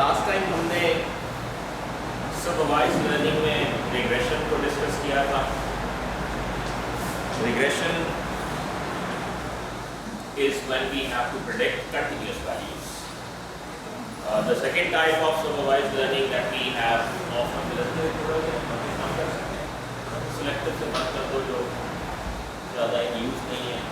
Last time हमने supervised learning में regression को डिस्कस किया था। Regression is when we have to predict continuous values. The second type of supervised learning that we have often selective से बात कर दो जो ज़्यादा यूज नहीं है।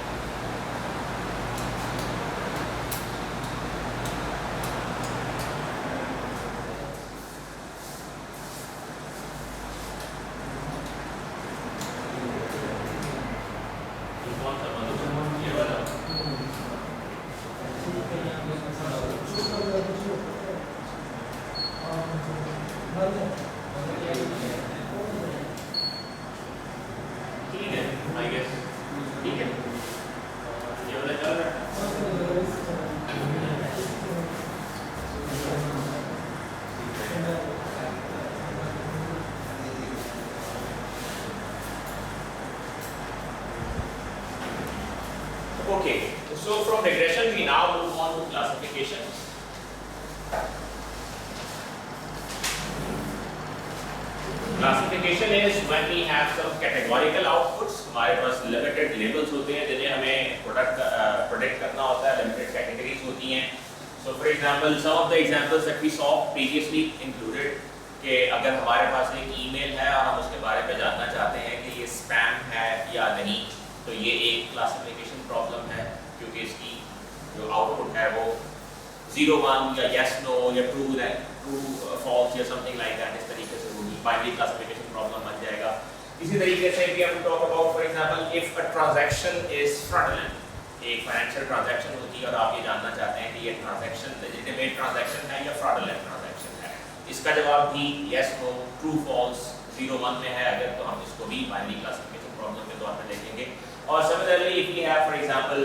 Okay, so from regression we now move on to classification. Classification is when we have some categorical outputs. हमारे पास limited labels होते हैं जिन्हें हमें predict करना होता है, limited categories होती हैं. So for example, some of the examples that we saw previously included कि अगर हमारे पास एक email है और हम उसके बारे में जानना चाहते हैं कि ये spam है या नहीं, तो ये एक क्लासिफिकेशन प्रॉब्लम है क्योंकि इसकी जो आउटपुट है वो 0 1 या yes no या true false या something like that इस तरीके से होगी, बाइनरी क्लासिफिकेशन प्रॉब्लम बन जाएगा। इसी तरीके से we have to talk about for example if a transaction is fraudulent, एक फाइनेंशियल ट्रांजैक्शन होती है और आप ये जानना चाहते हैं कि ये ट्रांजैक्शन लेजिटिमेट ट्रांजैक्शन है या फ्रॉडुलेंट ट्रांजैक्शन है, इसका जवाब भी yes no true false 0 1 में है अगर, तो हम इसको भी बाइनरी क्लासिफिकेशन प्रॉब्लम के तौर पे देखेंगे। और similarly if we have for example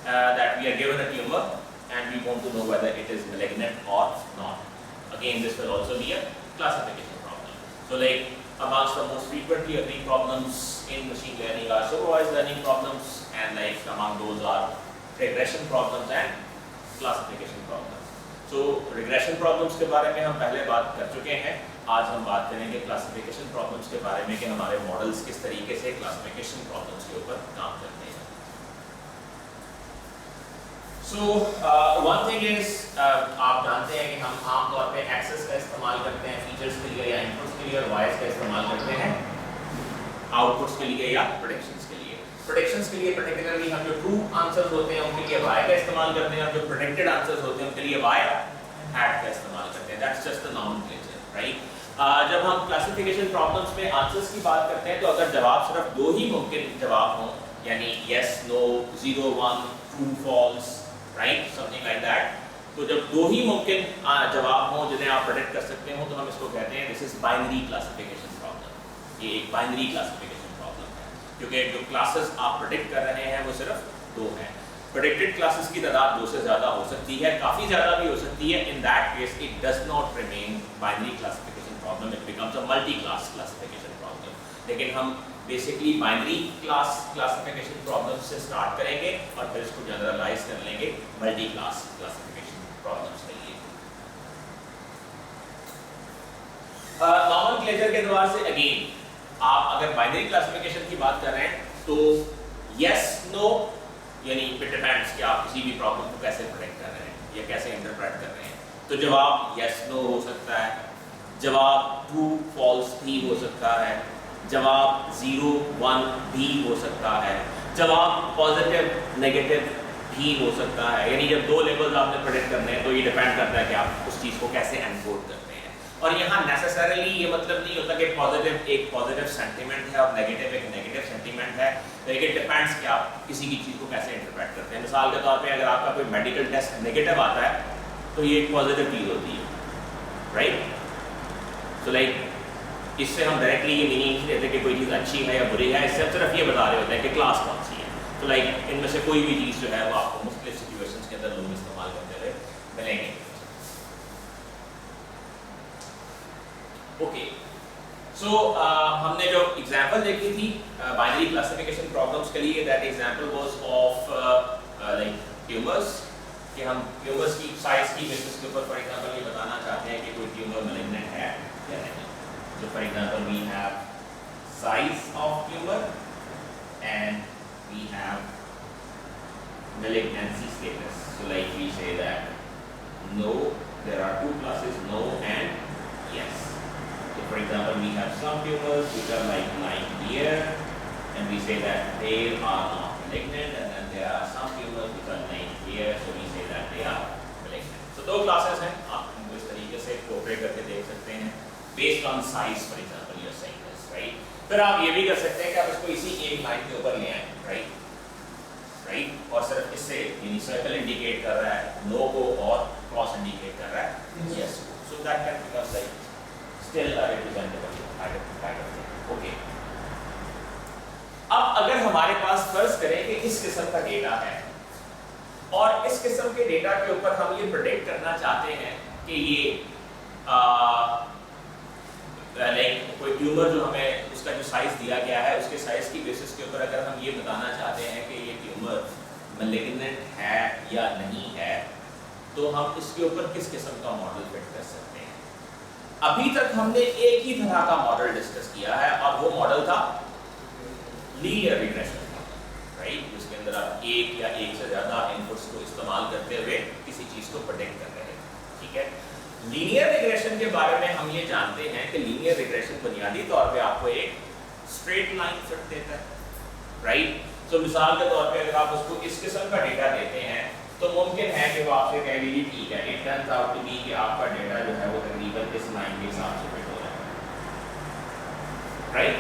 that we are given a tumor and we want to know whether it is malignant or not, again this will also be a classification problem. So like amongst the most frequently occurring problems in machine learning are supervised learning problems, and like among those are regression problems and classification problems. So regression problems के बारे में हम पहले बात कर चुके हैं, आज हम बात करेंगे क्लासिफिकेशन प्रॉब्लम्स के बारे में कि हमारे मॉडल्स किस तरीके से क्लासिफिकेशन प्रॉब्लम्स के ऊपर काम करते हैं। So one thing is आप जानते हैं कि हम आमतौर पे एक्सेस का इस्तेमाल करते हैं फीचर्स के लिए या इनपुट्स के लिए, और वाइज का इस्तेमाल करते हैं आउटपुट्स के लिए या प्रेडिक्शंस के लिए। प्रेडिक्शंस के लिए पर्टिकुलरली हम जो ट्रू आंसर्स होते हैं उनके लिए y का इस्तेमाल करते हैं, और जो प्रेडिक्टेड आंसर्स होते हैं उनके लिए y हैट का इस्तेमाल करते हैं। That's just the nomenclature, right. जब हम क्लासिफिकेशन प्रॉब्लम्स में आंसर्स की बात करते हैं तो अगर जवाब सिर्फ दो ही मुमकिन जवाब हों, यानी yes no 0 1 true false, right, something like that, तो जब दो ही मुमकिन जवाब हों जिन्हें आप प्रेडिक्ट कर सकते हो तो हम इसको कहते हैं this is binary classification problem. ये एक बाइनरी क्लासिफिकेशन प्रॉब्लम है क्योंकि जो क्लासेस आप प्रेडिक्ट कर रहे हैं वो सिर्फ दो हैं। प्रेडिक्टेड क्लासेस की तादाद दो से ज़्यादा हो सकती है, काफ़ी ज़्यादा भी हो सकती है। In that case it does not remain binary classification problem, it becomes a multi class classification problem. लेकिन हम basically binary class classification problem से स्टार्ट करेंगे और फिर इसको जनरलाइज कर लेंगे मल्टी क्लास क्लासिफिकेशन प्रॉब्लम्स के लिए। नॉमेनक्लेचर के द्वारा से अगेन आप अगर बाइनरी क्लासिफिकेशन की बात कर रहे हैं तो yes no यानी इट डिपेंड्स कि आप किसी भी प्रॉब्लम को कैसे प्रेडिक्ट कर रहे हैं या कैसे इंटरप्रेट कर रहे हैं। तो जवाब yes no हो सकता है, जवाब true false भी हो सकता है, जवाब 0 1 भी हो सकता है, जवाब पॉजिटिव नेगेटिव भी हो सकता है। यानी जब दो लेवल्स आपने प्रेडिक्ट करने हैं तो ये डिपेंड करता है कि आप उस चीज़ को कैसे एनकोड करते हैं। और यहाँ नेसेसरली ये मतलब नहीं होता कि पॉजिटिव एक पॉजिटिव सेंटीमेंट है और नेगेटिव एक नेगेटिव सेंटीमेंट है, लेकिन डिपेंड्स कि आप किसी की चीज़ को कैसे इंटरप्रेट करते हैं। मिसाल के तौर पे अगर आपका कोई मेडिकल टेस्ट नेगेटिव आता है तो ये एक पॉजिटिव चीज़ होती है, राइट। सो लाइक इससे हम डायरेक्टली ये मीनिंग नहीं देते कि कोई चीज़ अच्छी है या बुरी है, इससे हम सिर्फ ये बता रहे होते हैं कि क्लास कौन सी है। तो लाइक इनमें से कोई भी चीज़ जो है वो आपको मुख्तलिफ सिचुएशंस के अंदर लोग इस्तेमाल करते हुए मिलेंगे। ओके, सो हमने जो एग्जांपल देखी थी बाइनरी क्लासिफिकेशन प्रॉब्लम्स के लिए, that example was of like tumours, कि हम ट्यूमर्स की साइज की बेसिस के ऊपर फॉर एग्जांपल ये बताना चाहते हैं हैं कि कोई ट्यूमर मैलिग्नेंट है या नहीं। तो for example we have size of tumour and we have malignancy status. So like we say that no, there are two classes, no and yes. So for example, we have some tumors which are like lying here, and we say that they are not malignant, and then there are some tumors which are lying here, so we say that they are malignant. So दो classes हैं, आप इनको इस तरीके से cooperate करके देख सकते हैं based on size, for example, you're saying this, right? फिर आप ये भी कर सकते हैं कि आप इसको इसी एक लाइन के ऊपर ले आए, right? और सिर्फ इससे यानी सर्कल इंडिकेट कर रहा है नो को और क्रॉस इंडिकेट कर रहा है यस को, so that can become like still a representable kind of thing. Okay, अब अगर हमारे पास फर्ज करें कि इस किस्म का डेटा है और इस किस्म के डेटा के ऊपर हम ये प्रेडिक्ट करना चाहते हैं कि ये लाइक कोई ट्यूमर जो हमें उसका जो साइज दिया गया है उसके साइज की बेसिस के ऊपर अगर हम ये बताना चाहते हैं कि ये ट्यूमर मैलिग्नेंट है या नहीं है, तो हम इसके ऊपर किस किस्म का मॉडल फिट कर सकते हैं। अभी तक हमने एक ही तरह का मॉडल डिस्कस किया है और वो मॉडल था लीनियर रिग्रेशन, राइट, जिसके अंदर आप एक या एक से ज्यादा इनपुट्स को इस्तेमाल करते हुए किसी चीज को प्रेडिक्ट कर रहे हैं। ठीक है, लीनियर रिग्रेशन के बारे में हम ये जानते हैं कि लीनियर रिग्रेशन बुनियादी तौर पे आपको एक स्ट्रेट लाइन फिट देता है, राइट। तो मिसाल के तौर पे अगर आप उसको इस किस्म का डेटा देते हैं तो मुमकिन है कि वो आपसे कह लीजिए ठीक है, it turns out to be कि आपका डेटा जो है वो तकरीबन इस लाइन के हिसाब से फिट हो रहा है, राइट।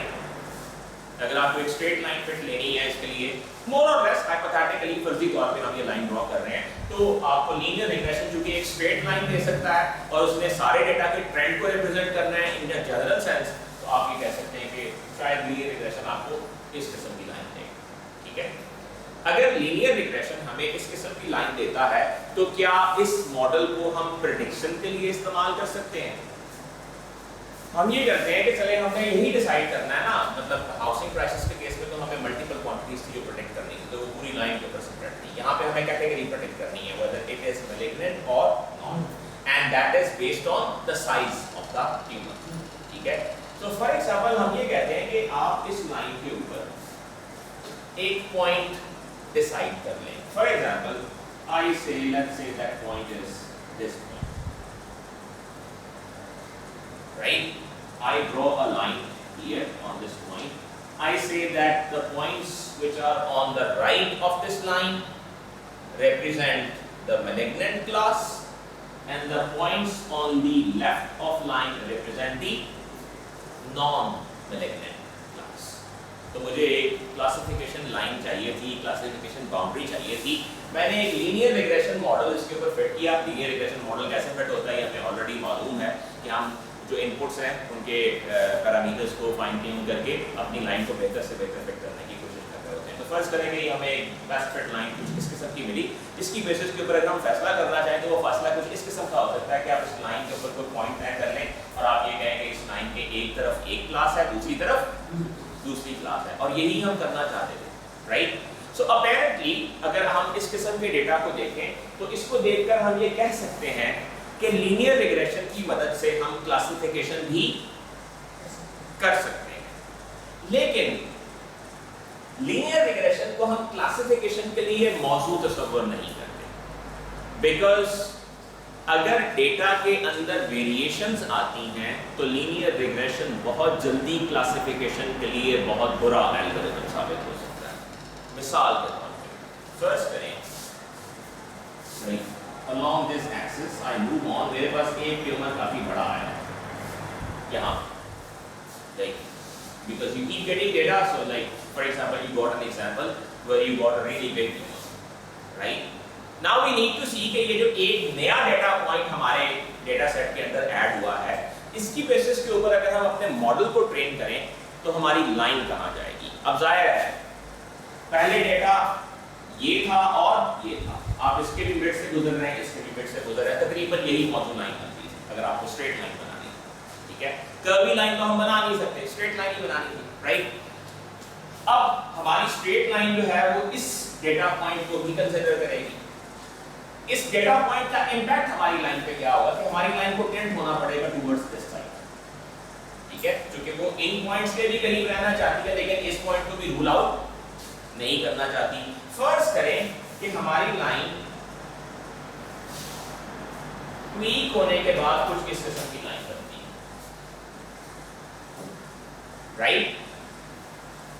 अगर आपको एक स्ट्रेट लाइन फिट लेनी है इसके लिए मोर और लेस हाइपोथेटिकली फर्जी तौर पे हम ये लाइन ड्रॉ कर रहे हैं, तो आपको लीनियर रिग्रेशन चूंकि एक स्ट्रेट लाइन दे सकता है और उसने सारे डेटा के ट्रेंड को रिप्रेजेंट करना है इन द जनरल सेंस, तो आप ये कह सकते हैं कि शायद लीनियर रिग्रेशन आपको इस किस्म की लाइन देगा। ठीक है, अगर लीनियर रिग्रेशन हमें इस किस्म की लाइन देता है तो क्या इस मॉडल को हम प्रेडिक्शन के लिए इस्तेमाल कर सकते हैं। हम ये करते हैं कि चले हमने यही डिसाइड करना है ना, मतलब हाउसिंग क्राइसिस के केस में तो हमें मल्टीपल क्वांटिटीज थी जो प्रेडिक्ट करनी है, तो वो पूरी लाइन के ऊपर स्प्रेड थी। यहाँ पे हमें कैटेगरी प्रेडिक्ट करनी है whether it is malignant or not, and that is based on the size of the tumor। ठीक है, तो फॉर एग्जांपल हम ये कहते हैं कि आप इस लाइन के ऊपर एक पॉइंट डिसाइड कर लें। फॉर एग्जांपल आई से let's say that point is this point, right? I draw a line here on this point. I say that the points which are on the right of this line represent the malignant class, and the points on the left of line represent the non-malignant class. तो मुझे एक classification line चाहिए थी, classification boundary चाहिए थी। मैंने एक linear regression model इसके ऊपर फिट किया। लीनियर रिग्रेशन मॉडल कैसे फिट होता है ये हमें ऑलरेडी मालूम है कि हम जो इनपुट्स हैं उनके पैरामीटर्स को फाइन ट्यून करके अपनी लाइन को बेहतर से बेहतर फिट करने की कोशिश कर रहे होते हैं। तो फर्ज करेंगे हमें एक बेस्ट फिट लाइन कुछ इस किस्म की मिली, जिसकी बेसिस के ऊपर अगर हम फैसला करना चाहें तो वो फैसला कुछ इस किस्म का हो सकता है कि आप इस लाइन के ऊपर कोई पॉइंट तय कर लें और आप ये कहें कि इस लाइन के एक तरफ एक क्लास है, दूसरी तरफ दूसरी क्लास है, और यही हम करना चाहते थे, राइट। सो अपेरेंटली अगर हम इस किस्म के डेटा को देखें तो इसको देखकर हम ये कह सकते हैं कि लीनियर रिग्रेशन की मदद से हम क्लासिफिकेशन भी कर सकते हैं, लेकिन लीनियर रिग्रेशन को हम क्लासिफिकेशन के लिए मौजू तस्वर नहीं करते, बिकॉज अगर डेटा के अंदर वेरिएशंस आती हैं तो लीनियर रिग्रेशन बहुत जल्दी क्लासिफिकेशन के लिए बहुत बुरा एल्गोरिथम साबित हो सकता है। मिसाल के तौर पर फर्स्ट करें along this axis I move on, मेरे पास एक ट्यूमर काफी बड़ा है यहाँ, like because you keep getting data, so like for example you got an example where you got a really big tumor, right? Now we need to see कि ये जो एक नया डेटा पॉइंट हमारे डेटा सेट के अंदर add हुआ है, इसकी बेसिस के ऊपर अगर हम अपने मॉडल को ट्रेन करें तो हमारी लाइन कहाँ जाएगी। अब जाहिर है पहले डेटा ये था और ये था, आप इसके भी बिट से गुजर रहे हैं, इसके भी बिट से गुजर रहे हैं, तकरीबन यही मौजूद लाइन बनती है अगर आपको स्ट्रेट लाइन बनानी है। ठीक है, कर्वी लाइन तो हम बना नहीं सकते, स्ट्रेट लाइन ही बनानी है, राइट। अब हमारी स्ट्रेट लाइन जो है वो इस डेटा पॉइंट को भी कंसीडर करेगी, इस डेटा पॉइंट का इंपैक्ट हमारी लाइन पे क्या होगा कि हमारी लाइन को टेंड होना पड़ेगा टुवर्ड्स दिस साइड, ठीक है, क्योंकि वो इन पॉइंट्स के भी करीब रहना चाहती है लेकिन इस पॉइंट को भी रूल आउट नहीं करना चाहती। फर्ज करें कि हमारी लाइन ट्वीक होने के बाद कुछ इस किस्म की लाइन बनती है, राइट।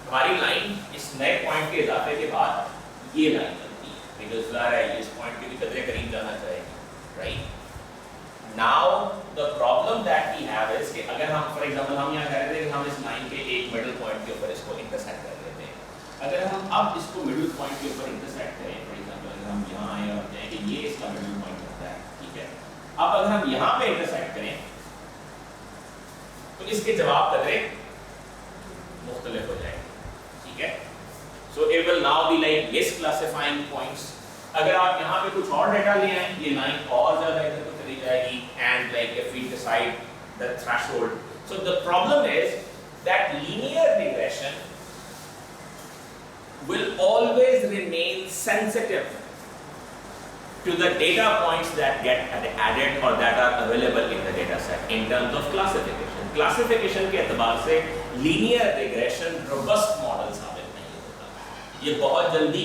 हमारी लाइन इस नए पॉइंट के इजाफे के बाद ये लाइन बनती है बिकॉज़ ज़ाहिर है इस पॉइंट के भी कदरे करीब जाना चाहेगी, right. Now the problem that we have is कि अगर हम फॉर एग्जांपल हम यहाँ कह रहे थे कि हम इस लाइन के एक मिडिल पॉइंट के ऊपर इसको इंटरसेक्ट कर लेते हैं, अगर हम अब इसको मिडिल पॉइंट के ऊपर इंटरसेक्ट करें, फॉर एग्जांपल अगर हम यहाँ आए और कहें कि ये इसका मिडिल पॉइंट होता है, ठीक है, अब अगर हम यहाँ पे इंटरसेक्ट करें तो इसके जवाब कदरे मुख्तलिफ हो जाएंगे, ठीक है। So it will now be like misclassifying points. अगर आप यहाँ पे कुछ और डेटा ले आए ये लाइन और ज्यादा इधर को चली जाएगी and like if we decide the threshold, so the problem is that linear regression will always remain sensitive to the data points that get added or that are available in the data set in terms of classification. Classification के एतबार से linear regression robust model साबित नहीं होता, ये बहुत जल्दी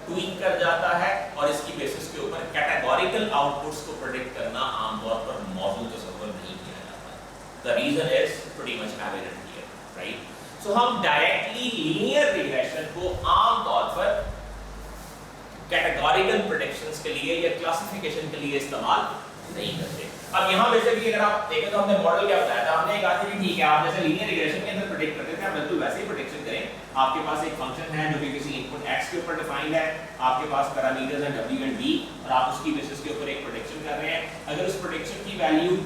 tweak कर जाता है और इसकी बेसिस के ऊपर कैटेगोरिकल आउटपुट्स को प्रेडिक्ट करना आमतौर पर मॉडल तस्वर नहीं किया जाता। The reason is pretty much evident here, right? तो हम डायरेक्टली लीनियर रिग्रेशन को आमतौर पर कैटेगोरिकल प्रेडिक्शंस के लिए या क्लासिफिकेशन के लिए इस्तेमाल नहीं करते। अब यहाँ बेसिकली अगर आप देखें तो हमने मॉडल क्या बताया था, हमने कहा था कि ठीक है आप जैसे लीनियर रिग्रेशन के अंदर प्रेडिक्ट करते थे आप बिल्कुल वैसे ही प्रेडिक्शन करें। आपके पास एक फंक्शन है जो कि किसी इनपुट x के ऊपर डिफाइंड है, आपके पास पैरामीटर्स हैं w एंड v और आप उसकी बेसिस के ऊपर एक प्रेडिक्शन कर रहे हैं। अगर उस प्रेडिक्शन की वैल्यू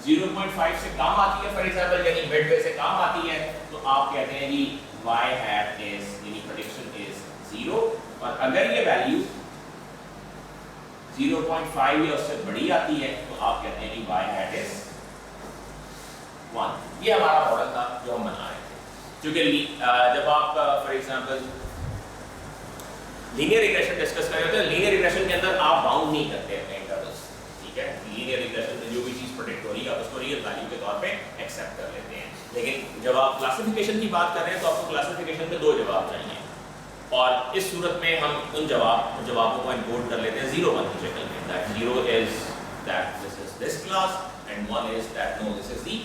0.5 से कम आती है फॉर एग्जांपल यानी मिडवे से कम आती है तो आप कहते हैं जी y hat is यानी प्रेडिक्शन इज 0 और अगर ये वैल्यू 0.5 या उससे बड़ी आती है तो आप कहते हैं कि y hat is 1। ये हमारा मॉडल था जो हम बना रहे थे, क्योंकि जब आप for example linear regression discuss कर रहे होते हैं, लीनियर रिग्रेशन के अंदर आप बाउंड नहीं करते अपने इंटरवल्स, ठीक है। लीनियर रिग्रेशन में जो भी चीज प्रेडिक्ट हो रही है आप उसको रियल वैल्यू के तौर पे एक्सेप्ट कर लेते हैं। लेकिन जब आप क्लासिफिकेशन की बात कर रहे हैं तो आपको क्लासिफिकेशन में दो जवाब चाहिए और इस सूरत में हम उन जवाबों को एनकोड कर लेते हैं 0-1 की शक्ल में, that 0 is that this is this class and 1 is that no this is the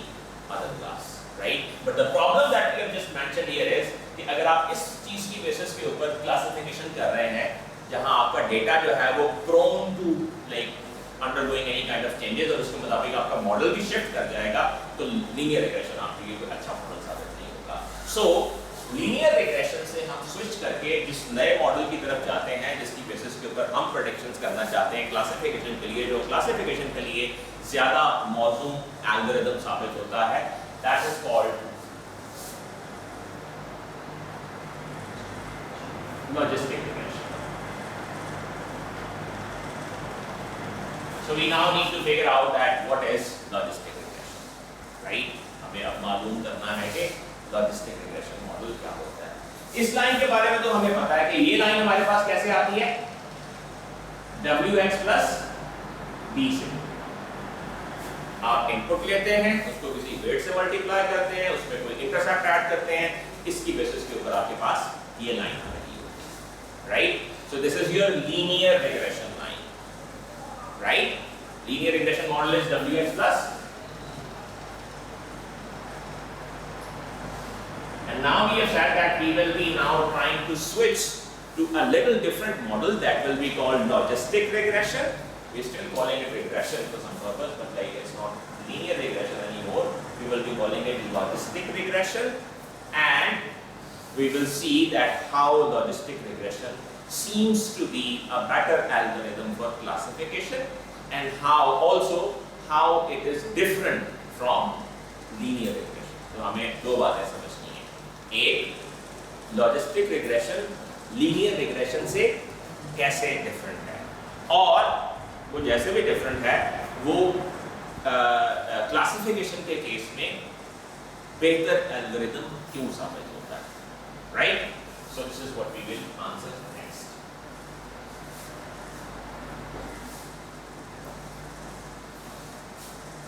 other class, right. But the problem that we have just mentioned here is कि अगर आप इस चीज की बेसिस के ऊपर क्लासिफिकेशन कर रहे हैं जहां आपका डेटा जो है वो prone to like undergoing any kind of changes और उसके मुताबिक आपका मॉडल भी शिफ्ट कर जाएगा तो लीनियर रिग्रेशन आपके लिए कोई अच्छा मॉडल साबित नहीं होगा। सो लीनियर रिग्रेशन से हम स्विच करके जिस नए मॉडल की तरफ जाते हैं जिसकी बेसिस के ऊपर हम प्रेडिक्शंस करना चाहते हैं क्लासिफिकेशन के लिए, जो क्लासिफिकेशन के लिए ज्यादा मौजूद एल्गोरिथम साबित होता है, that is called logistic regression. So we now need to figure out that what is logistic regression, right? हमें अब मालूम करना है कि logistic regression मॉडल क्या होता है। इस लाइन के बारे में तो हमें पता है कि ये लाइन हमारे पास कैसे आती है wx plus b से। आप इनपुट लेते हैं उसको किसी वेट से मल्टीप्लाई करते हैं उसमें कोई इंटरसेप्ट ऐड करते हैं, इसकी बेसिस के ऊपर आपके पास ये लाइन आ रही होती है, right. So this is your linear regression line, right? Linear regression model is wx plus, and now we have said that we will be now trying to switch to a little different model that will be called logistic regression. We're still calling it regression for some purpose, but like it's not linear regression anymore. We will be calling it logistic regression, and we will see that how logistic regression seems to be a better algorithm for classification and how it is different from linear regression. तो हमें दो बातें समझनी है, एक logistic regression linear regression से कैसे different है और वो जैसे भी डिफरेंट है वो क्लासिफिकेशन के केस में बेहतर एल्गोरिथम क्यों साबित होता है, right. So this is what we will answer next.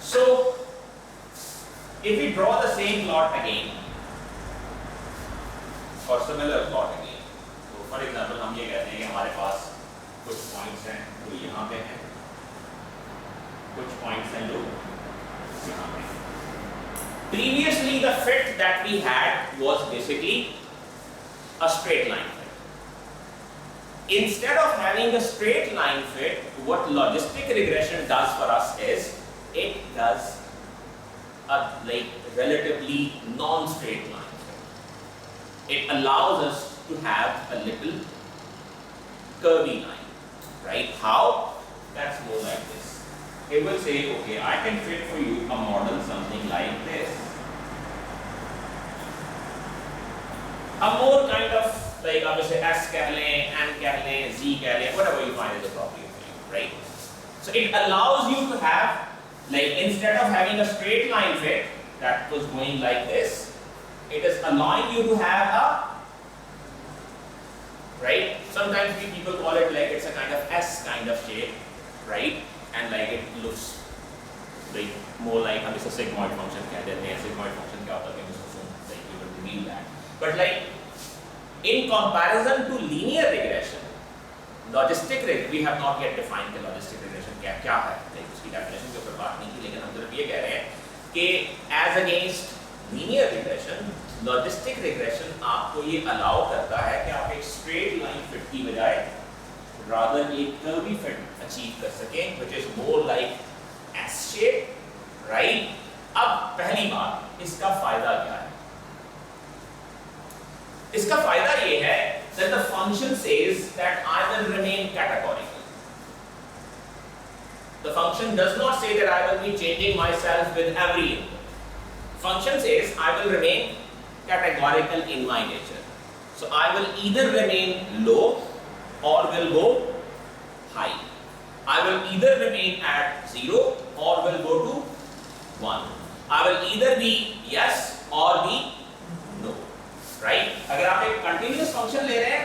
So if we draw the same plot again or similar plot again, तो for example हम ये कहते हैं कि हमारे पास कुछ पॉइंट्स हैं जो यहाँ पे हैं, कुछ पॉइंट्स हैं जो यहाँ पे हैं. Previously the fit that we had was basically a straight line fit. Instead of having a straight line fit, what logistic regression does for us is it does a relatively non-straight line fit. It allows us to have a little curvy line, right? How? That's more like this. It will say, okay, I can fit for you a model something like this. A more kind of like आप इसे S कह लें, N कह लें, Z कह लें, whatever you find is appropriate for you, right? So it allows you to have, like, instead of having a straight line fit that was going like this, it is allowing you to have a, right? Sometimes people call it like it's a kind of S kind of shape, right? And like it looks like more like हम इसे sigmoid function कह देते हैं. Sigmoid function क्या होता है? Like we will reveal that. But like in comparison to linear regression, logistic regression, we have not yet defined the logistic regression क्या है, like उसकी definition के ऊपर बात नहीं की, लेकिन हम सिर्फ ये कह रहे हैं कि as against linear regression, logistic regression आपको ये allow करता है कि आप एक straight line fit की बजाय rather एक curvy fit achieve कर सकें, which is more like S shape, right? अब पहली बात, इसका फायदा क्या है? इसका फायदा ये है that the function says that I will remain categorical. The function does not say that I will be changing myself with every input. Function says I will remain categorical in my nature. So I will either remain low or will go high. I will either remain at 0 or will go to 1. I will either be yes or be no. Right? अगर आप एक continuous function ले रहे हैं,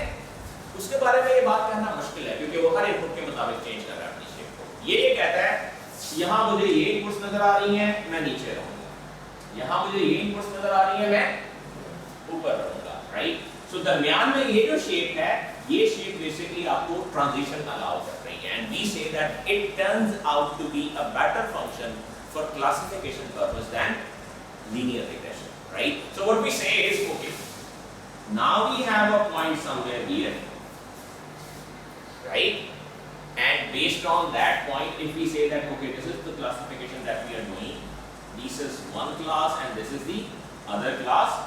उसके बारे में ये बात कहना मुश्किल है, क्योंकि वो हर इनपुट के मुताबिक चेंज कर रहा है अपनी शेप को. ये कहता है, यहाँ मुझे ये इनपुट्स नजर आ रही हैं, मैं नीचे रहूँगा. यहाँ मुझे ये इनपुट्स नजर आ रही हैं, मैं ऊपर रहूँगा. Right? So दरमियान में ये जो शेप है, ये शेप basically आपको transition allow कर रही है, and we say that it turns out to be a better function for classification purpose than linear regression. Right? So what we say is, okay, now we have a point somewhere here, right? And based on that point, if we say that, okay, this is the classification that we are doing, this is one class and this is the other class.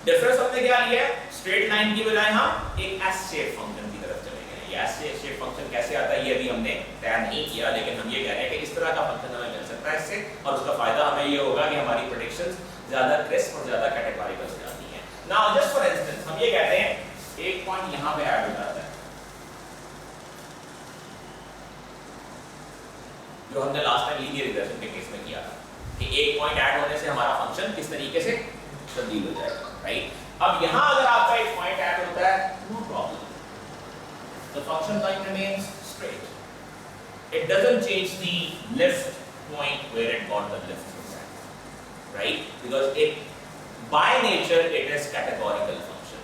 Difference हमने क्या लिया है? Straight line की बजाय हम एक S shape function की तरफ चले गए. ये S shape function कैसे आता है ये अभी हमने तय नहीं किया, लेकिन हम ये कह रहे हैं कि इस तरह का function हमें मिल सकता है इससे, और उसका फायदा हमें ये होगा कि हमारी predictions ज़्यादा crisp और ज़्यादा categorical हो जाती हैं. Now just for instance, हम ये कहते हैं एक point यहाँ पे ऐड हो जाता है, जो हमने लास्ट टाइम लीनियर रिग्रेशन के केस में किया था, कि एक पॉइंट ऐड होने से हमारा फंक्शन किस तरीके से तब्दील हो जाएगा. राइट? अब यहाँ अगर आपका एक पॉइंट ऐड होता है, no problem, the function line remains straight. It doesn't change the lift point where it got the lift from that, right? Because it, by nature, it is categorical function.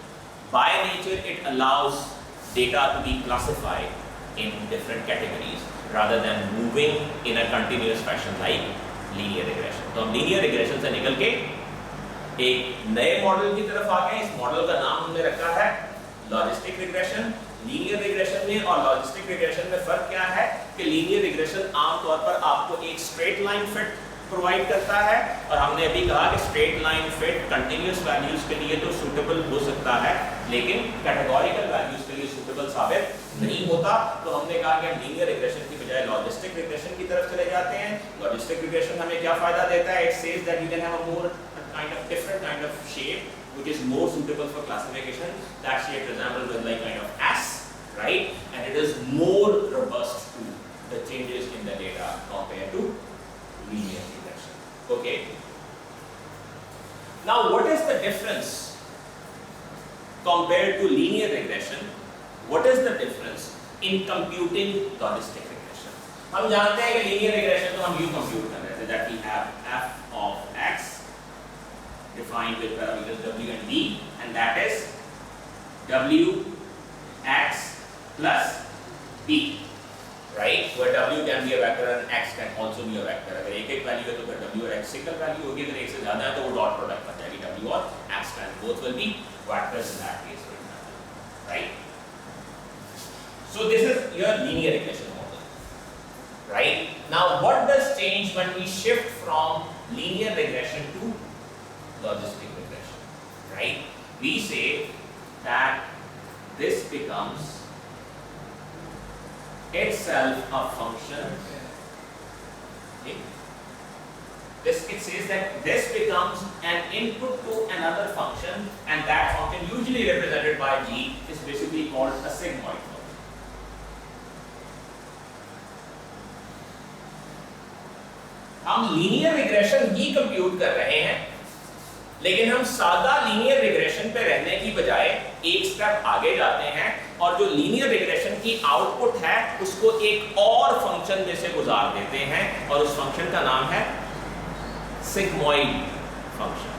By nature, it allows data to be classified in different categories rather than moving in a continuous fashion like linear regression. तो हम linear regression से निकल के एक नए model की तरफ आ गए. इस मॉडल का नाम हमने रखा है लॉजिस्टिक रिग्रेशन. लीनियर रिग्रेशन में और लॉजिस्टिक रिग्रेशन में फर्क क्या है कि लीनियर रिग्रेशन आमतौर पर आपको एक स्ट्रेट लाइन फिट प्रोवाइड करता है, और हमने अभी कहा कि straight line fit continuous values के लिए तो सूटेबल हो सकता है, लेकिन कैटेगोरिकल वैल्यूज के लिए सूटेबल साबित नहीं होता. तो हमने कहा कि हम लीनियर रिग्रेशन की बजाय लॉजिस्टिक रिग्रेशन की तरफ चले जाते हैं. लॉजिस्टिक रिग्रेशन हमें क्या फायदा देता है? It says that you can have a more kind of different kind of shape which is more suitable for classification. That shape resembles with like kind of S, right? And it is more robust to the changes in the data compared to linear regression. Okay. Now what is the difference compared to linear regression? What is the difference in computing logistic regression? हम जानते हैं कि linear regression तो हम यूं compute कर रहे थे that we have f of x defined with parameters w and d and that is w x plus b, right, where w can be a vector and x can also be a vector. अगर एक एक value है तो फिर w और x single value होगी, अगर एक से ज्यादा है तो वो डॉट प्रोडक्ट बन जाएगी w और x का, both will be vectors in that case, for example, right? So this is your linear regression model, right? Now what does change when we shift from linear regression to logistic regression, right? We say that this becomes itself a function. Okay? It says that this becomes an input to another function and that function usually represented by g is basically called a sigmoid function. हम linear regression ही compute कर रहे हैं, लेकिन हम सादा linear regression पे रहने की बजाय एक स्टेप आगे जाते हैं और जो लीनियर रिग्रेशन की आउटपुट है उसको एक और फंक्शन में से गुजार देते हैं और उस फंक्शन का नाम है सिग्मॉइड फंक्शन।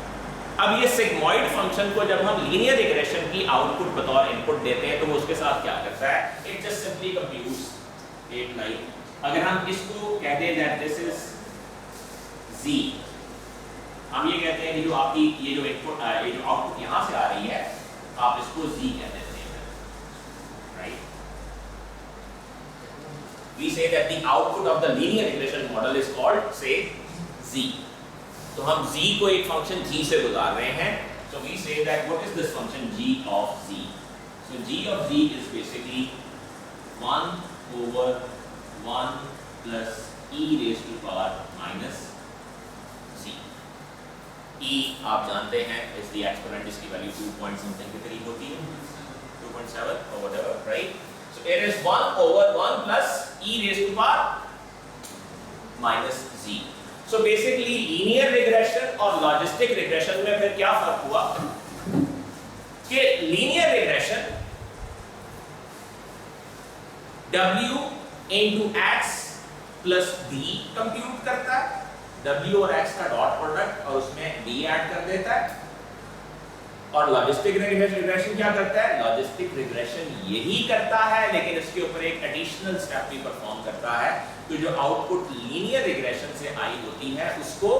अब ये सिग्मॉइड फंक्शन को जब हम लीनियर रिग्रेशन की आउटपुट बतौर इनपुट देते हैं तो वो उसके साथ क्या करता है, it just simply computes it like, अगर हम इसको कह दें दैट दिस इज z, हम ये कहते हैं कि जो आपकी ये जो इनपुट ये जो आउटपुट यहां से आ रही है आप इसको z कह देते हैं, right? We say that the output of the linear regression model is called say z. तो हम z को एक फंक्शन g से गुजार रहे हैं, so we say that what is this function g of z? So g of z is basically 1 over 1 plus e raised to power minus e आप जानते हैं is the exponent, इसकी वैल्यू 2 point something के करीब होती है, 2.7 or whatever, right? So it is 1 over 1 plus e raised to power minus z. So basically linear regression और logistic regression में फिर क्या फर्क हुआ कि linear regression w into x plus b compute करता है, w और x का डॉट प्रोडक्ट और उसमें b ऐड कर देता है, और लॉजिस्टिक रिग्रेशन क्या करता है, लॉजिस्टिक रिग्रेशन यही करता है लेकिन इसके ऊपर एक एडिशनल स्टेप भी परफॉर्म करता है, तो जो आउटपुट लीनियर रिग्रेशन से आई होती है उसको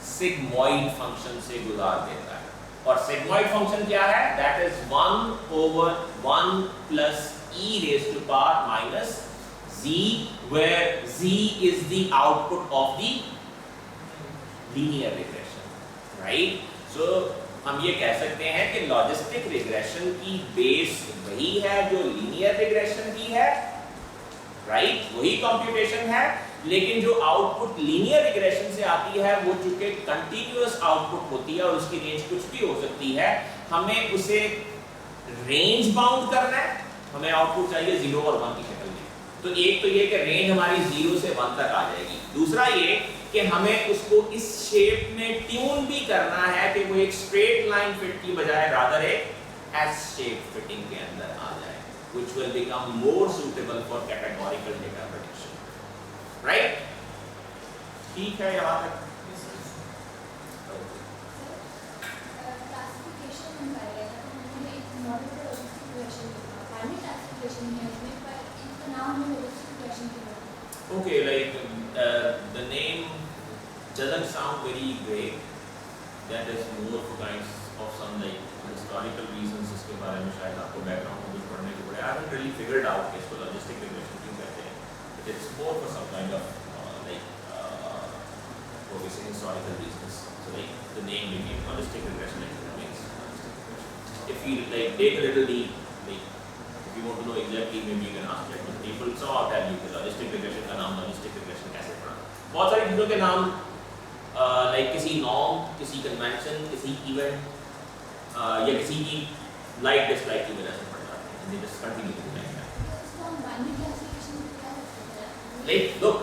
सिग्मॉइड फंक्शन से गुजार देता है, और सिग्मॉइड फंक्शन क्या है, that is 1 over 1 plus e raised to power minus z, where z is the output of the linear regression, right? So हम ये कह सकते हैं कि लॉजिस्टिक रिग्रेशन की बेस वही है जो लीनियर रिग्रेशन की है, राइट? वही कंप्यूटेशन है, लेकिन जो आउटपुट लीनियर रिग्रेशन से आती है वो चूंकि कंटीन्यूअस आउटपुट होती है और उसकी रेंज कुछ भी हो सकती है, हमें उसे रेंज बाउंड करना है, हमें आउटपुट चाहिए 0 और 1 की शक्ल में। तो एक तो ये कि रेंज हमारी 0 से 1 तक आ जाएगी, दूसरा ये कि हमें उसको इस शेप में ट्यून भी करना है कि वो एक स्ट्रेट लाइन फिट की बजाय रादर एक एस शेप फिटिंग के अंदर आ जाए, which will become more suitable for categorical data prediction, right? ठीक है यहाँ तक? क्लासिफिकेशन हम कर रहे थे, तो हमने एक मॉडल का क्लासिफिकेशन देखा, फाइनल क्लासिफिकेशन है उसमें, पर इसका नाम हमें क्लासिफिकेशन के लिए। Okay, like the name doesn't sound very great. That is more for kinds of some like historical reasons. इसके बारे में शायद आपको background में कुछ पढ़ने को पड़े. I haven't really figured out कि इसको logistic regression क्यों कहते हैं. But it's more for some kind of what we say historical reasons. So like the name became logistic regression. Like means logistic regression. If you like dig a little deep, like if you want to know exactly, maybe you can ask like people. So I'll tell you the logistic regression का नाम logistic regression कैसे पड़ा. बहुत सारी चीज़ों के नाम like किसी नॉर्म, किसी कन्वेंशन, किसी इवेंट या किसी की लाइक डिसलाइक की वजह से पड़ जाते हैं, they just continue to like that. इसको हम बाइनरी क्लासिफिकेशन में क्या रखते हैं? Like look,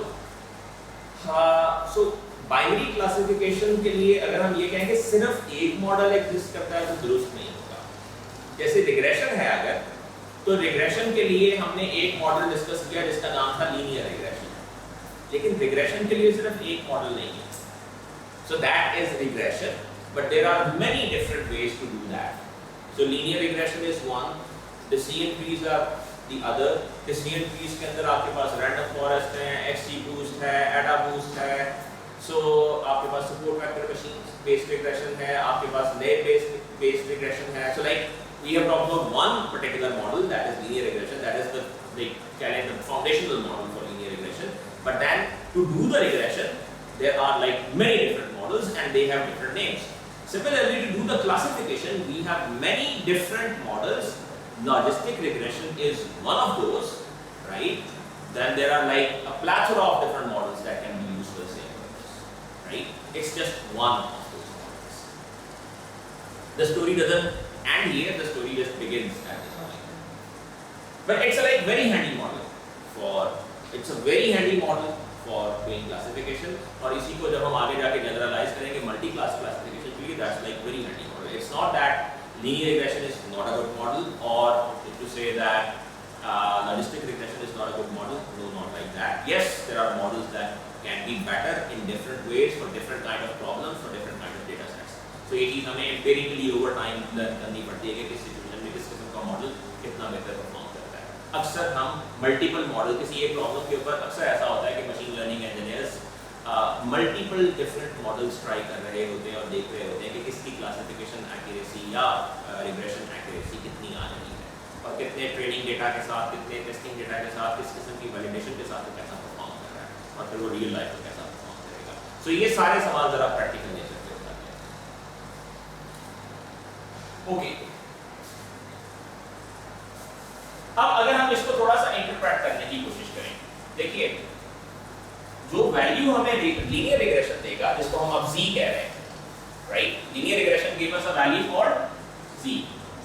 so binary classification के लिए अगर हम ये कहें कि सिर्फ एक मॉडल एग्जिस्ट करता है तो दुरुस्त नहीं होगा। जैसे रिग्रेशन है अगर, तो रिग्रेशन के लिए हमने एक मॉडल डिस्कस किया जिसका नाम था लीनियर रिग्रेशन, लेकिन रिग्रेशन के लिए सिर्फ एक मॉडल नहीं है. So that is regression, but there are many different ways to do that. So linear regression is one, decision trees are the other. Decision trees के अंदर आपके पास random forest है, XGBoost है, AdaBoost है. So आपके पास support vector machine based regression है, आपके पास layer based regression है. So like we have talked about one particular model, that is linear regression, that is the foundational model for linear regression. But then to do the regression, there are like many different models and they have different names. Similarly, to do the classification, we have many different models. Logistic regression is one of those, right? Then there are like a plethora of different models that can be used for the same purpose, right? It's just one of those models. The story doesn't end here, the story just begins at this point. But it's a like very handy model for doing classification. और इसी को जब हम आगे जाके generalise करेंगे multi class classification के लिए, that's like very handy model. It's not that linear regression is not a good model, or to say that logistic regression is not a good model. No, not like that. Yes, there are models that can be better in different ways for different kind of problems, for different kind of data sets. So ये चीज़ हमें empirically over time learn करनी पड़ती है कि किस situation में किस किस्म का मॉडल कितना बेहतर परफॉर्म करता है. अक्सर हम मल्टीपल मॉडल किसी एक प्रॉब्लम के ऊपर अक्सर ऐसा होता है कि machine learning engineers multiple different models try कर रहे होते हैं और देख रहे होते हैं कि किसकी क्लासिफिकेशन एक्यूरेसी या रिग्रेशन एक्यूरेसी कितनी आ रही है और कितने ट्रेनिंग डेटा के साथ, कितने टेस्टिंग डेटा के साथ, किस किस्म की वैलिडेशन के साथ कैसा परफॉर्म कर रहा है और फिर वो रियल लाइफ में कैसा परफॉर्म करेगा. सो ये सारे सवाल जरा प्रैक्टिकल नेचर के होते हैं. ओके, अब अगर हम इसको थोड़ा सा इंटरप्रेट करने की कोशिश करें, देखिए जो वैल्यू हमें लीनियर रिग्रेशन देगा, जिसको हम अब z कह रहे हैं, right? Linear regression give us a value called z,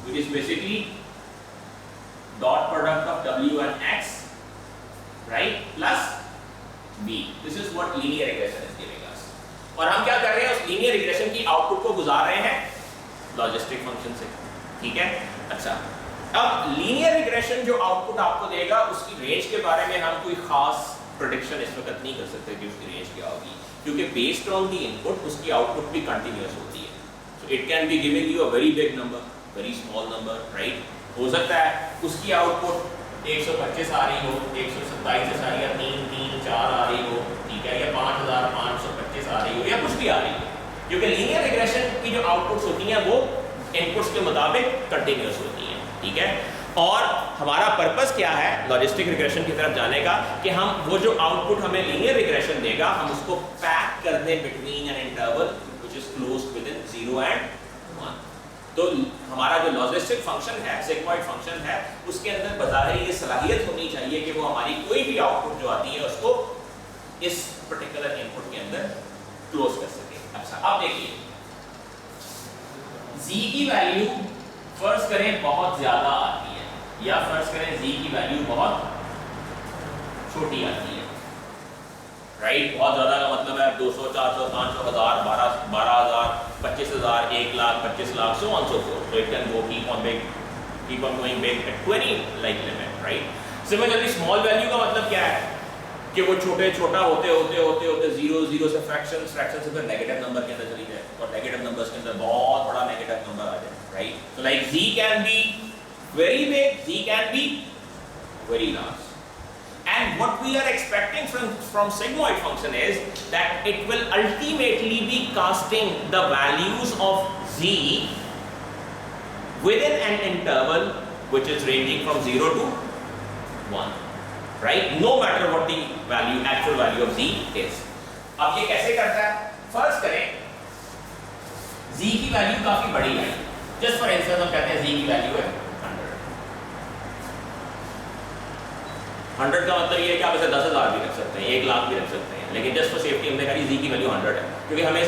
which is basically dot product of w and x, right, plus b. This is what linear regression is giving us. और हम क्या कर रहे हैं, उस लीनियर रिग्रेशन की output को गुजार रहे हैं लॉजिस्टिक फंक्शन से. ठीक है, अच्छा. अब लीनियर रिग्रेशन जो आउटपुट आपको देगा, उसकी रेंज के बारे में हम कोई खास प्रेडिक्शन इस वक्त नहीं कर सकते कि उसकी रेंज क्या होगी, क्योंकि बेस्ड ऑन द इनपुट उसकी आउटपुट भी कंटिन्यूअस होती है. So it can be giving you a very big number, very small number, right? हो सकता है उसकी आउटपुट 125 आ रही हो, 127 आ रही है, 334 आ रही हो, ठीक है, या 5525 आ रही हो, या कुछ भी आ रही है, क्योंकि लीनियर रिग्रेशन की जो आउटपुट्स होती हैं वो इनपुट्स के मुताबिक कंटिन्यूअस होती हैं. ठीक है, और हमारा पर्पस क्या है लॉजिस्टिक रिग्रेशन की तरफ जाने का, कि हम वो जो आउटपुट हमें लीनियर रिग्रेशन देगा, हम उसको पैक कर दें between an interval which is closed with in 0 and 1. तो हमारा जो लॉजिस्टिक फंक्शन है, सिग्मॉइड फंक्शन है, उसके अंदर बज़ाहिर ये सलाहियत होनी चाहिए कि वो हमारी कोई भी आउटपुट जो आती है उसको इस पर्टिकुलर इनपुट के अंदर क्लोज कर सके. अच्छा, अब देखिए z की वैल्यू फर्ज करें बहुत ज्यादा आती है, या फर्ज करें z की वैल्यू बहुत छोटी आती है, राइट? बहुत ज्यादा का मतलब है 200, 400, 500, 1000, 12,000, 25,000, 1 lakh, 25 lakh, so on so forth. So it can go keep on going big to any like limit, right? Similarly, small value का मतलब क्या है कि वो छोटा होते 0 से फ्रैक्शन से फिर नेगेटिव नंबर के अंदर चली जाए, और नेगेटिव नंबर्स के अंदर बहुत बड़ा नेगेटिव नंबर आ जाए, right? So like z can be very big, z can be very large. And what we are expecting from sigmoid function is that it will ultimately be casting the values of z within an interval which is ranging from 0 to 1, right? No matter what the actual value of z is. अब ये कैसे करता है? फर्ज करें z की value काफी बड़ी है, जस्ट फॉर इंस्टेंस हम कहते हैं z की वैल्यू है 100 का मतलब ये है कि आप इसे 10,000 भी रख सकते हैं, 1 लाख भी रख सकते हैं, लेकिन जस्ट फॉर सेफ्टी हमने कहा z की वैल्यू 100 है, क्योंकि हमें